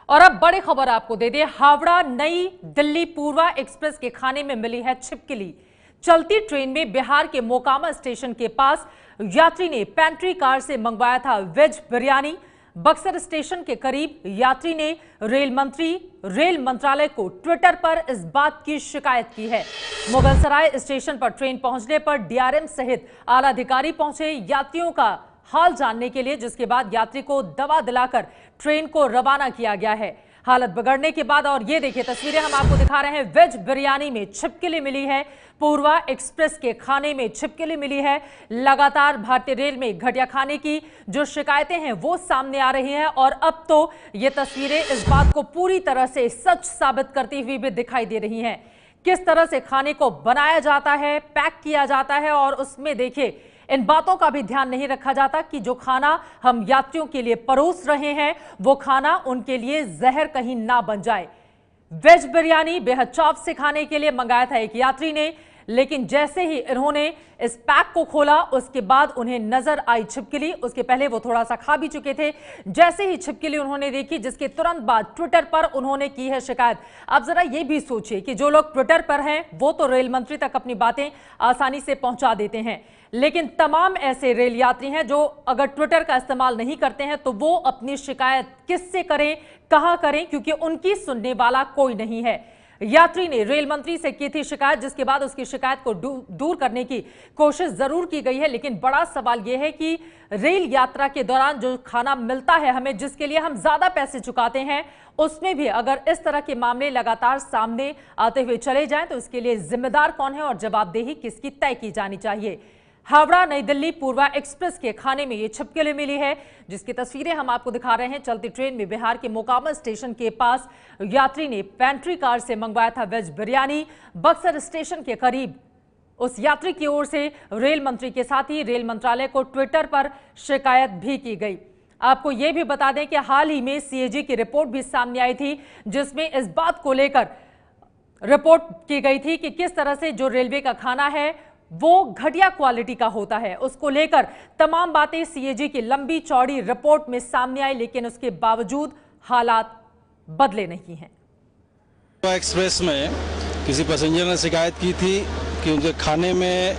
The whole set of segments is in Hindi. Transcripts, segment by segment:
और अब बड़ी खबर आपको दे दें, हावड़ा नई दिल्ली पूर्वा एक्सप्रेस के खाने में मिली है छिपकली। चलती ट्रेन में बिहार के मोकामा स्टेशन के पास यात्री ने पेंट्री कार से मंगवाया था वेज बिरयानी। बक्सर स्टेशन के करीब यात्री ने रेल मंत्रालय को ट्विटर पर इस बात की शिकायत की है। मुगलसराय स्टेशन पर ट्रेन पहुंचने पर डीआरएम सहित आला अधिकारी पहुंचे यात्रियों का हाल जानने के लिए, जिसके बाद यात्री को दवा दिलाकर ट्रेन को रवाना किया गया है। हालत बिगड़ने के बाद, और ये देखिए तस्वीरें हम आपको दिखा रहे हैं, वेज बिरयानी में छिपकली मिली है। पूर्वा एक्सप्रेस के खाने में छिपकली मिली है। लगातार भारतीय रेल में घटिया खाने की जो शिकायतें हैं वो सामने आ रही हैं, और अब तो ये तस्वीरें इस बात को पूरी तरह से सच साबित करती हुई भी दिखाई दे रही हैं। किस तरह से खाने को बनाया जाता है, पैक किया जाता है, और उसमें देखिए इन बातों का भी ध्यान नहीं रखा जाता कि जो खाना हम यात्रियों के लिए परोस रहे हैं वो खाना उनके लिए जहर कहीं ना बन जाए। वेज बिरयानी बेहद चौक से खाने के लिए मंगाया था एक यात्री ने, लेकिन जैसे ही इन्होंने इस पैक को खोला उसके बाद उन्हें नजर आई छिपकली। उसके पहले वो थोड़ा सा खा भी चुके थे। जैसे ही छिपकली उन्होंने देखी, जिसके तुरंत बाद ट्विटर पर उन्होंने की है शिकायत। अब जरा ये भी सोचिए कि जो लोग ट्विटर पर हैं वो तो रेल मंत्री तक अपनी बातें आसानी से पहुंचा देते हैं, लेकिन तमाम ऐसे रेल यात्री हैं जो अगर ट्विटर का इस्तेमाल नहीं करते हैं तो वो अपनी शिकायत किससे करें, कहां करें, क्योंकि उनकी सुनने वाला कोई नहीं है। यात्री ने रेल मंत्री से की थी शिकायत, जिसके बाद उसकी शिकायत को दूर करने की कोशिश जरूर की गई है, लेकिन बड़ा सवाल यह है कि रेल यात्रा के दौरान जो खाना मिलता है हमें, जिसके लिए हम ज्यादा पैसे चुकाते हैं, उसमें भी अगर इस तरह के मामले लगातार सामने आते हुए चले जाएं तो इसके लिए जिम्मेदार कौन है और जवाबदेही किसकी तय की जानी चाहिए। हावड़ा नई दिल्ली पूर्वा एक्सप्रेस के खाने में ये छिपकली मिली है, जिसकी तस्वीरें हम आपको दिखा रहे हैं। चलती ट्रेन में बिहार के मोकामा स्टेशन के पास यात्री ने पेंट्री कार से मंगवाया था वेज बिरयानी। बक्सर स्टेशन के करीब उस यात्री की ओर से रेल मंत्री के साथ ही रेल मंत्रालय को ट्विटर पर शिकायत भी की गई। आपको यह भी बता दें कि हाल ही में सीएजी की रिपोर्ट भी सामने आई थी, जिसमें इस बात को लेकर रिपोर्ट की गई थी कि किस तरह से जो रेलवे का खाना है वो घटिया क्वालिटी का होता है। उसको लेकर तमाम बातें सीएजी की लंबी चौड़ी रिपोर्ट में सामने आई, लेकिन उसके बावजूद हालात बदले नहीं हैं। एक्सप्रेस में किसी पैसेंजर ने शिकायत की थी कि उनके खाने में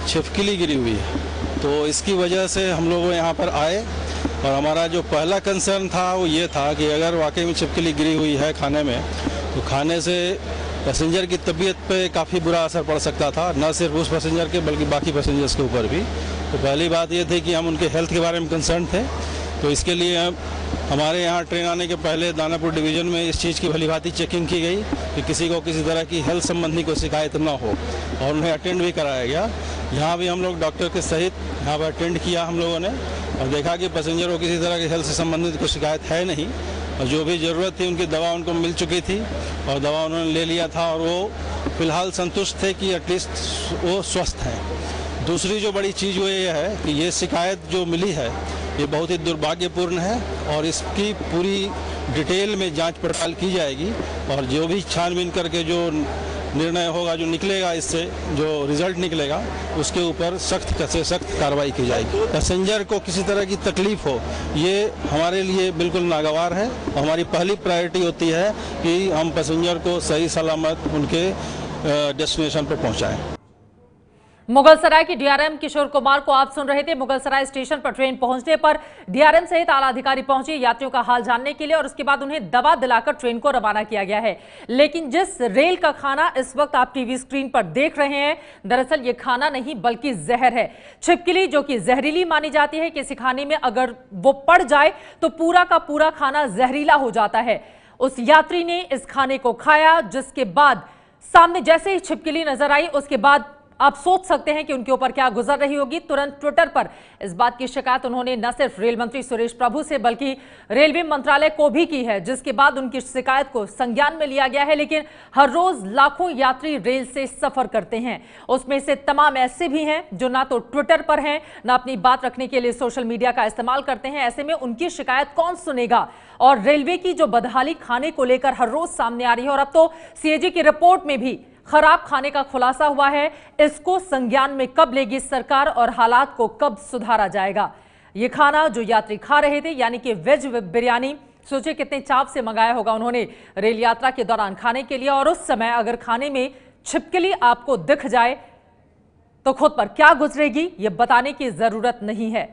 छिपकली गिरी हुई है, तो इसकी वजह से हम लोग यहाँ पर आए और हमारा जो पहला कंसर्न था वो ये था कि अगर वाकई में छिपकली गिरी हुई है खाने में, तो खाने से पैसेंजर की तबीयत पे काफ़ी बुरा असर पड़ सकता था, न सिर्फ उस पैसेंजर के बल्कि बाकी पैसेंजर्स के ऊपर भी। तो पहली बात ये थी कि हम उनके हेल्थ के बारे में कंसर्न थे, तो इसके लिए हमारे यहाँ ट्रेन आने के पहले दानापुर डिवीज़न में इस चीज़ की भलीभांति चेकिंग की गई कि किसी को किसी तरह की हेल्थ संबंधी कोई शिकायत ना हो, और उन्हें अटेंड भी कराया गया। यहाँ भी हम लोग डॉक्टर के सहित यहाँ पर अटेंड किया हम लोगों ने, और देखा कि पैसेंजर को किसी तरह की हेल्थ से संबंधित कोई शिकायत है नहीं, और जो भी ज़रूरत थी उनकी दवा उनको मिल चुकी थी और दवा उन्होंने ले लिया था, और वो फिलहाल संतुष्ट थे कि एटलीस्ट वो स्वस्थ हैं। दूसरी जो बड़ी चीज़ वो ये है कि ये शिकायत जो मिली है ये बहुत ही दुर्भाग्यपूर्ण है, और इसकी पूरी डिटेल में जांच पड़ताल की जाएगी, और जो भी छानबीन करके जो निर्णय होगा, जो निकलेगा, इससे जो रिजल्ट निकलेगा उसके ऊपर सख्त से सख्त कार्रवाई की जाएगी। पैसेंजर को किसी तरह की तकलीफ हो ये हमारे लिए बिल्कुल नागवार है, और हमारी पहली प्रायोरिटी होती है कि हम पैसेंजर को सही सलामत उनके डेस्टिनेशन पर पहुंचाएं। मुगलसराय की डीआरएम किशोर कुमार को आप सुन रहे थे। मुगलसराय स्टेशन पर ट्रेन पहुंचने पर डीआरएम सहित आला अधिकारी पहुंचे यात्रियों का हाल जानने के लिए, और उसके बाद उन्हें दवा दिलाकर ट्रेन को रवाना किया गया है। लेकिन जिस रेल का खाना इस वक्त आप टीवी स्क्रीन पर देख रहे हैं, दरअसल ये खाना नहीं बल्कि जहर है। छिपकली जो कि जहरीली मानी जाती है, किसी खाने में अगर वो पड़ जाए तो पूरा का पूरा खाना जहरीला हो जाता है। उस यात्री ने इस खाने को खाया, जिसके बाद सामने जैसे ही छिपकली नजर आई, उसके बाद आप सोच सकते हैं कि उनके ऊपर क्या गुजर रही होगी। तुरंत ट्विटर पर इस बात की शिकायत उन्होंने न सिर्फ रेल मंत्री सुरेश प्रभु से बल्कि रेलवे मंत्रालय को भी की है, जिसके बाद उनकी शिकायत को संज्ञान में लिया गया है। लेकिन हर रोज लाखों यात्री रेल से सफर करते हैं, उसमें से तमाम ऐसे भी हैं जो ना तो ट्विटर पर हैं, ना अपनी बात रखने के लिए सोशल मीडिया का इस्तेमाल करते हैं। ऐसे में उनकी शिकायत कौन सुनेगा? और रेलवे की जो बदहाली खाने को लेकर हर रोज सामने आ रही है, और अब तो सीएजी की रिपोर्ट में भी खराब खाने का खुलासा हुआ है, इसको संज्ञान में कब लेगी सरकार और हालात को कब सुधारा जाएगा? ये खाना जो यात्री खा रहे थे, यानी कि वेज बिरयानी, सोचिए कितने चाव से मंगाया होगा उन्होंने रेल यात्रा के दौरान खाने के लिए। और उस समय अगर खाने में छिपकली आपको दिख जाए तो खुद पर क्या गुजरेगी ये बताने की जरूरत नहीं है।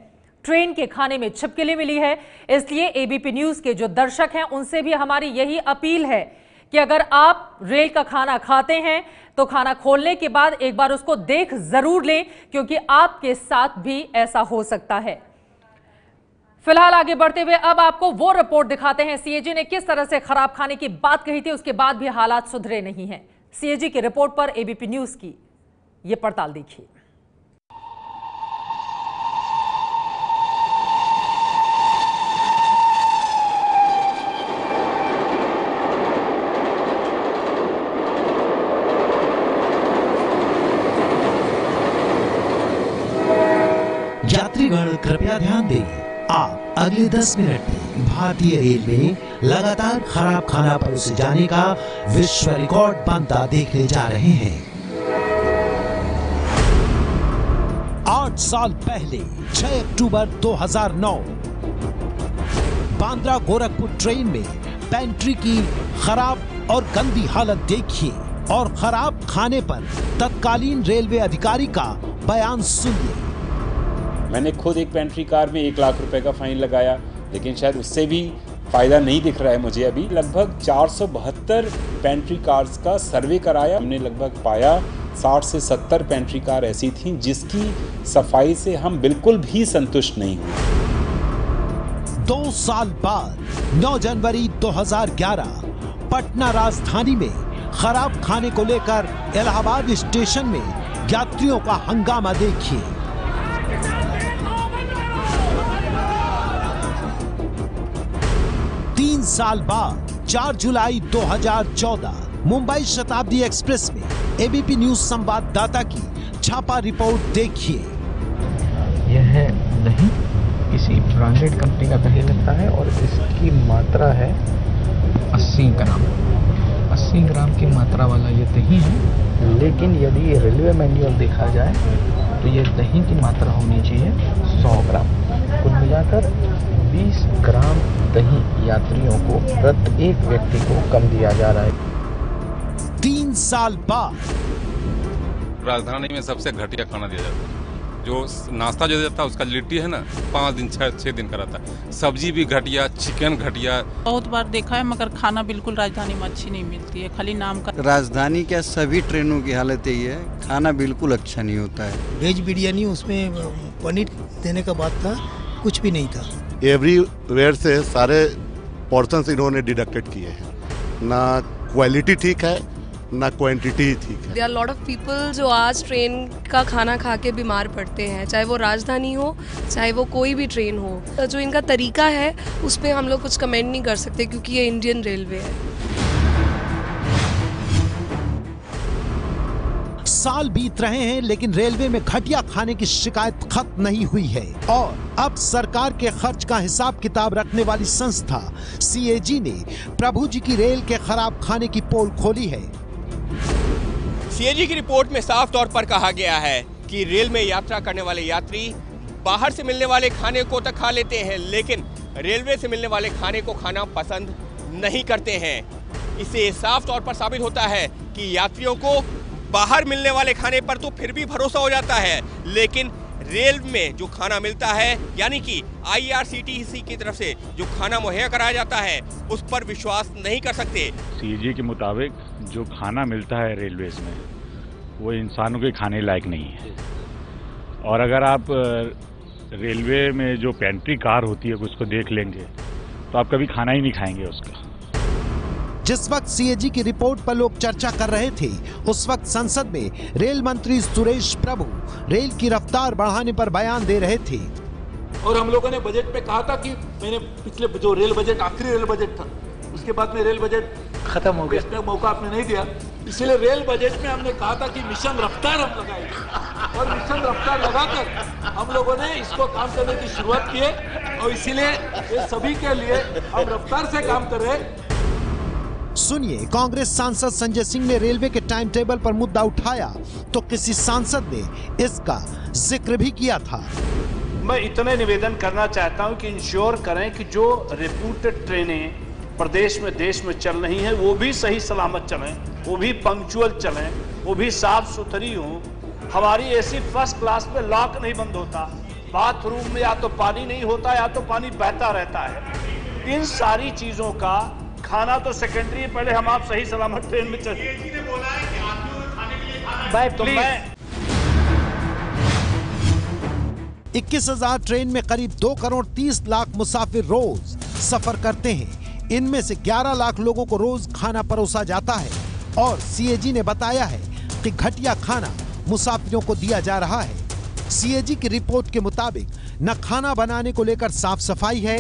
ट्रेन के खाने में छिपकली मिली है, इसलिए एबीपी न्यूज के जो दर्शक हैं उनसे भी हमारी यही अपील है कि अगर आप रेल का खाना खाते हैं तो खाना खोलने के बाद एक बार उसको देख जरूर लें, क्योंकि आपके साथ भी ऐसा हो सकता है। फिलहाल आगे बढ़ते हुए अब आपको वो रिपोर्ट दिखाते हैं सीएजी ने किस तरह से खराब खाने की बात कही थी, उसके बाद भी हालात सुधरे नहीं हैं। सीएजी की रिपोर्ट पर एबीपी न्यूज की ये पड़ताल देखिए। यात्रीगण कृपया ध्यान दें, आप अगले 10 मिनट में भारतीय रेल में लगातार खराब खाना परोसे जाने का विश्व रिकॉर्ड बनता देखने जा रहे हैं। 8 साल पहले 6 अक्टूबर 2009 बांद्रा गोरखपुर ट्रेन में पेंट्री की खराब और गंदी हालत देखिए और खराब खाने पर तत्कालीन रेलवे अधिकारी का बयान सुनिए। मैंने खुद एक पेंट्री कार में 1 लाख रुपए का फाइन लगाया, लेकिन शायद उससे भी फायदा नहीं दिख रहा है मुझे। अभी लगभग 472 पेंट्री कार्स का सर्वे कराया, हमने लगभग पाया 60 से 70 पेंट्री कार ऐसी थीं जिसकी सफाई से हम बिल्कुल भी संतुष्ट नहीं हुए। 2 साल बाद 9 जनवरी 2011 पटना राजधानी में खराब खाने को लेकर इलाहाबाद स्टेशन में यात्रियों का हंगामा देखिए। 3 साल बाद 4 जुलाई 2014 मुंबई शताब्दी एक्सप्रेस में एबीपी न्यूज संवाददाता की छापा रिपोर्ट देखिए। यह दही किसी ब्रांडेड कंपनी का दही लगता है और इसकी मात्रा है 80 ग्राम। 80 ग्राम की मात्रा वाला ये दही है, लेकिन यदि रेलवे मैनुअल देखा जाए तो ये दही की मात्रा होनी चाहिए 100 ग्राम। कुल मिलाकर 20 ग्राम दही यात्रियों को प्रत्येक व्यक्ति को कम दिया जा रहा है। 3 साल बाद राजधानी में सबसे घटिया खाना दिया जाता है। जो नाश्ता जो देता है उसका लिट्टी है ना 5 दिन 6 दिन का रहता है। सब्जी भी घटिया, चिकन घटिया। बहुत बार देखा है, मगर खाना बिल्कुल राजधानी में अच्छी नहीं मिलती है, खाली नाम का। राजधानी क्या सभी ट्रेनों की हालत यही है, खाना बिल्कुल अच्छा नहीं होता है। वेज बिरयानी उसमें पनीर देने का बात था, कुछ भी नहीं था। एवरीवेयर से सारे पोर्शंस इन्होंने डिडक्टेड किए हैं, ना क्वालिटी ठीक है ना क्वांटिटी ठीक है। There are lot of people जो आज ट्रेन का खाना खा के बीमार पड़ते हैं, चाहे वो राजधानी हो चाहे वो कोई भी ट्रेन हो। जो इनका तरीका है उस पर हम लोग कुछ कमेंट नहीं कर सकते, क्योंकि ये इंडियन रेलवे है। साल बीत रहे हैं लेकिन रेलवे में घटिया खाने की शिकायत खत्म नहीं हुई है और अब सरकार के खर्च का हिसाब किताब रखने वाली संस्था सीएजी ने प्रभु जी की रेल के खराब खाने की पोल खोली है। सीएजी की रिपोर्ट में साफ तौर पर कहा गया है कि रेल में यात्रा करने वाले यात्री बाहर से मिलने वाले खाने को तो खा लेते हैं, लेकिन रेलवे से मिलने वाले खाने को खाना पसंद नहीं करते हैं। इससे साफ तौर पर साबित होता है कि यात्रियों को बाहर मिलने वाले खाने पर तो फिर भी भरोसा हो जाता है, लेकिन रेल में जो खाना मिलता है यानी कि आईआरसीटीसी की तरफ से जो खाना मुहैया कराया जाता है उस पर विश्वास नहीं कर सकते। सीएजी के मुताबिक जो खाना मिलता है रेलवेज में वो इंसानों के खाने लायक नहीं है, और अगर आप रेलवे में जो पेंट्री कार होती है उसको देख लेंगे तो आप कभी खाना ही नहीं खाएंगे उसका। जिस वक्त सीएजी की रिपोर्ट पर लोग चर्चा कर रहे थे उस वक्त संसद में रेल मंत्री सुरेश प्रभु रेल की रफ्तार बढ़ाने पर बयान दे रहे थे। और हम लोगों ने बजट पे कहा था कि मैंने पिछले जो रेल बजट आखिरी रेल बजट था उसके बाद में रेल बजट खत्म हो गया, इसका मौका आपने नहीं दिया, इसलिए रेल बजट में हमने कहा था कि मिशन रफ्तार हम लगाएंगे और मिशन रफ्तार लगाकर हम लोगों ने इसको काम करने की शुरुआत की है और इसीलिए ये सभी के लिए हम रफ्तार से काम कर रहे हैं। सुनिए, कांग्रेस सांसद संजय सिंह ने रेलवे के टाइम टेबल पर मुद्दा उठाया तो किसी सांसद ने इसका जिक्र भी किया था। मैं इतने निवेदन करना चाहता हूं कि इंश्योर करें कि जो रेप्यूटेड ट्रेनें प्रदेश में देश में चल रही हैं वो भी सही सलामत चलें, वो भी पंक्चुअल चलें, वो भी साफ सुथरी हों। हमारी एसी फर्स्ट क्लास पे लॉक नहीं बंद होता, बाथरूम में या तो पानी नहीं होता या तो पानी बहता रहता है। इन सारी चीजों का खाना तो सेकेंडरी है, पहले हम आप सही सलामत ट्रेन में चले। तो मैं 21,000 ट्रेन में करीब 2 करोड़ 30 लाख मुसाफिर रोज सफर करते हैं। इनमें से 11 लाख लोगों को रोज खाना परोसा जाता है और सीएजी ने बताया है कि घटिया खाना मुसाफिरों को दिया जा रहा है। सीएजी की रिपोर्ट के मुताबिक न खाना बनाने को लेकर साफ सफाई है,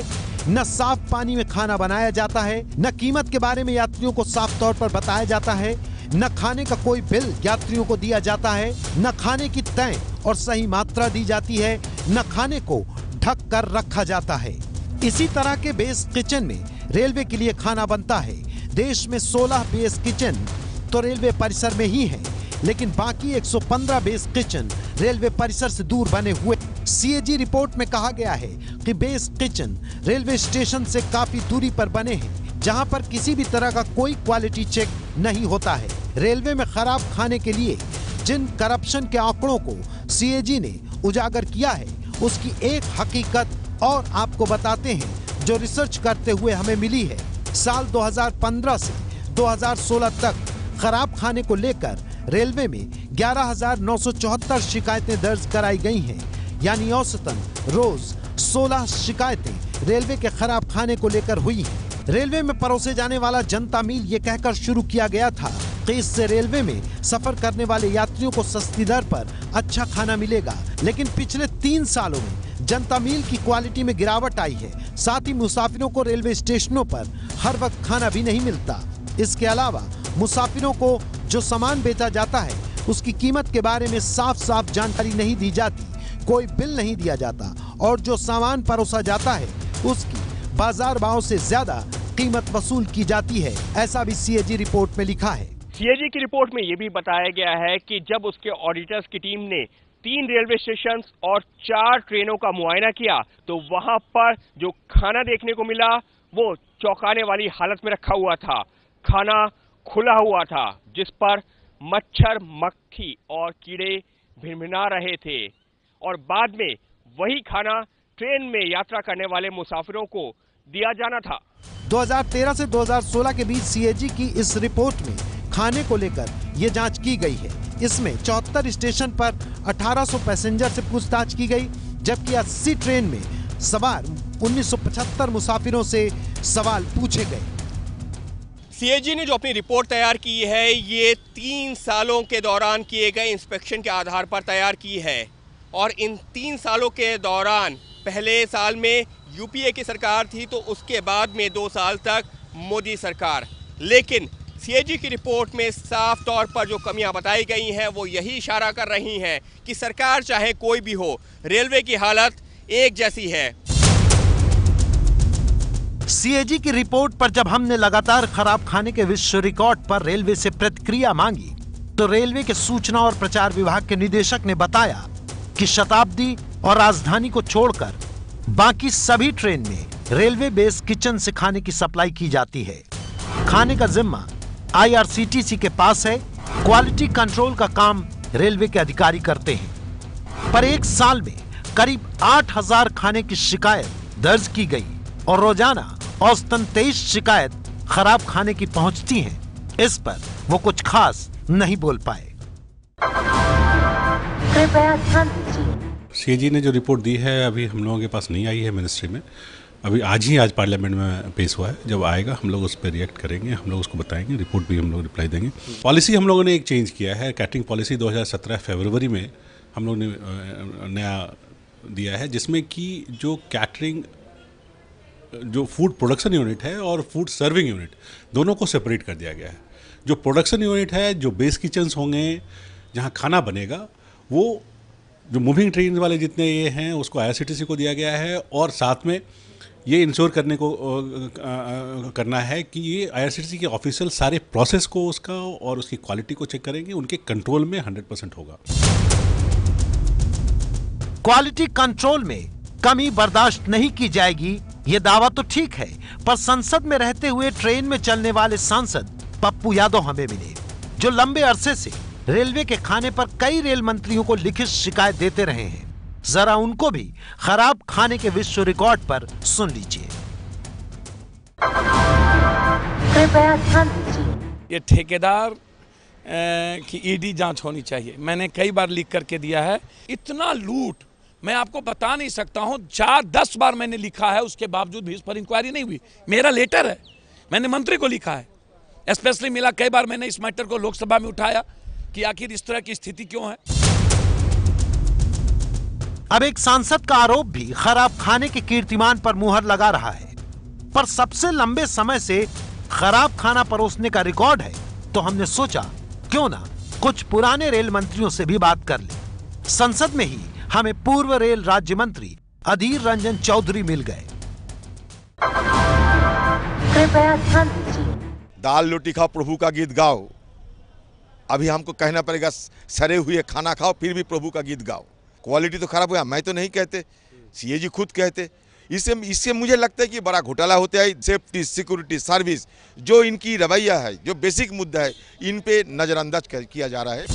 न साफ पानी में खाना बनाया जाता है, न कीमत के बारे में यात्रियों को साफ तौर पर बताया जाता है, न खाने का कोई बिल यात्रियों को दिया जाता है, न खाने की तय और सही मात्रा दी जाती है, न खाने को ढक कर रखा जाता है। इसी तरह के बेस किचन में रेलवे के लिए खाना बनता है। देश में 16 बेस किचन तो रेलवे परिसर में ही है, लेकिन बाकी 115 बेस किचन रेलवे परिसर से दूर बने हुए। सीएजी रिपोर्ट में कहा गया है कि बेस किचन रेलवे स्टेशन से काफी दूरी पर बने हैं, जहां पर किसी भी तरह का कोई क्वालिटी चेक नहीं होता है। रेलवे में खराब खाने के लिए जिन करप्शन के आंकड़ों को सीएजी ने उजागर किया है, उसकी एक हकीकत और आपको बताते हैं जो रिसर्च करते हुए हमें मिली है। साल 2015 से 2016 तक खराब खाने को लेकर रेलवे में 11,974 शिकायतें दर्ज कराई गई हैं, यानी औसतन रोज 16 शिकायतें रेलवे के खराब खाने को लेकर हुई हैं। रेलवे में परोसे जाने वाला जनता मील ये कहकर शुरू किया गया था कि इससे रेलवे में सफर करने वाले यात्रियों को सस्ती दर पर अच्छा खाना मिलेगा, लेकिन पिछले 3 सालों में जनता मील की क्वालिटी में गिरावट आई है। साथ ही मुसाफिरों को रेलवे स्टेशनों पर हर वक्त खाना भी नहीं मिलता। इसके अलावा मुसाफिरों को जो सामान बेचा जाता है उसकी कीमत के बारे में साफ साफ जानकारी नहीं दी जाती, कोई बिल नहीं दिया जाता और जो सामान परोसा जाता है उसकी बाजार भाव से ज्यादा कीमत वसूल की जाती है। ऐसा भी सीएजी रिपोर्ट में लिखा है। सीएजी की रिपोर्ट में यह भी बताया गया है कि जब उसके ऑडिटर्स की टीम ने 3 रेलवे स्टेशन और 4 ट्रेनों का मुआयना किया तो वहां पर जो खाना देखने को मिला वो चौंकाने वाली हालत में रखा हुआ था। खाना खुला हुआ था जिस पर मच्छर, मक्खी और कीड़े भिनभिना रहे थे और बाद में वही खाना ट्रेन में यात्रा करने वाले मुसाफिरों को दिया जाना था। 2013 से 2016 के बीच सीएजी की इस रिपोर्ट में खाने को लेकर ये जांच की गई है। इसमें 74 स्टेशन पर 1800 पैसेंजर से पूछताछ की गई, जबकि 80 ट्रेन में सवार 1975 मुसाफिरों से सवाल पूछे गए। सीएजी ने जो अपनी रिपोर्ट तैयार की है ये 3 सालों के दौरान किए गए इंस्पेक्शन के आधार पर तैयार की है और इन 3 सालों के दौरान पहले साल में यूपीए की सरकार थी तो उसके बाद में 2 साल तक मोदी सरकार। लेकिन सीएजी की रिपोर्ट में साफ तौर पर जो कमियां बताई गई हैं वो यही इशारा कर रही हैं कि सरकार चाहे कोई भी हो, रेलवे की हालत एक जैसी है। सीएजी की रिपोर्ट पर जब हमने लगातार खराब खाने के विश्व रिकॉर्ड पर रेलवे से प्रतिक्रिया मांगी तो रेलवे के सूचना और प्रचार विभाग के निदेशक ने बताया कि शताब्दी और राजधानी को छोड़कर बाकी सभी ट्रेन में रेलवे बेस किचन से खाने की सप्लाई की जाती है। खाने का जिम्मा आईआरसीटीसी के पास है। क्वालिटी कंट्रोल का काम रेलवे के अधिकारी करते हैं। पर एक साल में करीब 8,000 खाने की शिकायत दर्ज की गई और रोजाना औसतन 23 शिकायत खराब खाने की पहुंचती हैं। इस पर वो कुछ खास नहीं बोल पाए। सीएजी ने जो रिपोर्ट दी है अभी हम लोगों के पास नहीं आई है मिनिस्ट्री में, अभी आज पार्लियामेंट में पेश हुआ है। जब आएगा हम लोग उस पर रिएक्ट करेंगे, हम लोग उसको बताएंगे, रिपोर्ट भी हम लोग रिप्लाई देंगे। पॉलिसी हम लोगों ने एक चेंज किया है, कैटरिंग पॉलिसी 2017 फरवरी में हम लोग ने नया दिया है, जिसमें कि जो कैटरिंग जो फूड प्रोडक्शन यूनिट है और फूड सर्विंग यूनिट दोनों को सेपरेट कर दिया गया है। जो प्रोडक्शन यूनिट है, जो बेस किचन्स होंगे जहाँ खाना बनेगा, वो जो मूविंग ट्रेन वाले जितने ये हैं उसको आईआरसीटीसी को दिया गया है और साथ में ये इंश्योर करने को करना है कि ये आईआरसीटीसी के ऑफिशियल सारे प्रोसेस को उसका और उसकी क्वालिटी को चेक करेंगे, उनके कंट्रोल में 100% होगा। क्वालिटी कंट्रोल में कमी बर्दाश्त नहीं की जाएगी, ये दावा तो ठीक है, पर संसद में रहते हुए ट्रेन में चलने वाले सांसद पप्पू यादव हमें मिले, जो लंबे अरसे से रेलवे के खाने पर कई रेल मंत्रियों को लिखित शिकायत देते रहे हैं। जरा उनको भी खराब खाने के विश्व रिकॉर्ड पर सुन लीजिए। कृपया ध्यान दीजिए। ये ठेकेदार की ईडी जांच होनी चाहिए। मैंने कई बार लिख करके दिया है। इतना लूट मैं आपको बता नहीं सकता हूं। 4-10 बार मैंने लिखा है, उसके बावजूद भी इस पर इंक्वायरी नहीं हुई। मेरा लेटर है, मैंने मंत्री को लिखा है, स्पेशली मिला। कई बार मैंने इस मैटर को लोकसभा में उठाया कि आखिर इस तरह की स्थिति क्यों है। अब एक सांसद का आरोप भी खराब खाने के कीर्तिमान पर मुहर लगा रहा है, पर सबसे लंबे समय से खराब खाना परोसने का रिकॉर्ड है, तो हमने सोचा क्यों ना कुछ पुराने रेल मंत्रियों से भी बात कर ले। संसद में ही हमें पूर्व रेल राज्य मंत्री अधीर रंजन चौधरी मिल गए। कृपया ध्यान दीजिए। दाल रोटी खाओ, प्रभु का गीत गाओ। अभी हमको कहना पड़ेगा सड़े हुए खाना खाओ, फिर भी प्रभु का गीत गाओ। क्वालिटी तो खराब हुआ, मैं तो नहीं कहते, सीएजी खुद कहते। इससे मुझे लगता है कि बड़ा घोटाला होता है। सेफ्टी, सिक्योरिटी, सर्विस, जो इनकी रवैया है, जो बेसिक मुद्दा है, इन पे नजरअंदाज किया जा रहा है।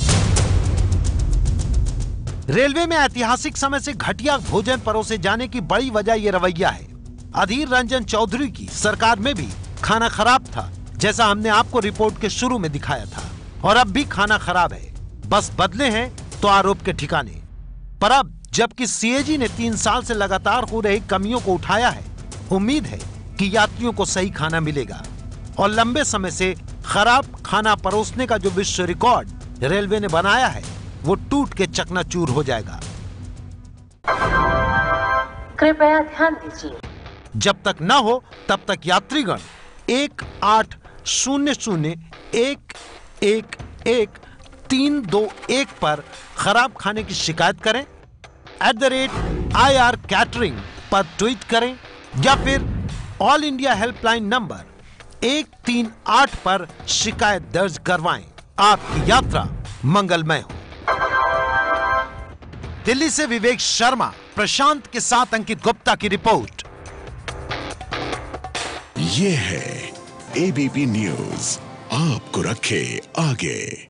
रेलवे में ऐतिहासिक समय से घटिया भोजन परोसे जाने की बड़ी वजह ये रवैया है। अधीर रंजन चौधरी की सरकार में भी खाना खराब था, जैसा हमने आपको रिपोर्ट के शुरू में दिखाया था, और अब भी खाना खराब है। बस बदले हैं तो आरोप के ठिकाने। पर अब जबकि सीएजी ने 3 साल से लगातार हो रही कमियों को उठाया है, उम्मीद है कि यात्रियों को सही खाना मिलेगा और लंबे समय से खराब खाना परोसने का जो विश्व रिकॉर्ड रेलवे ने बनाया है, वो टूट के चकनाचूर हो जाएगा। कृपया ध्यान दीजिए। जब तक न हो तब तक यात्रीगण 1800-111-321 पर खराब खाने की शिकायत करें, @IR कैटरिंग पर ट्वीट करें, या फिर ऑल इंडिया हेल्पलाइन नंबर 138 पर शिकायत दर्ज करवाएं। आपकी यात्रा मंगलमय हो। दिल्ली से विवेक शर्मा, प्रशांत के साथ अंकित गुप्ता की रिपोर्ट। ये है ABP न्यूज़, आपको रखे आगे।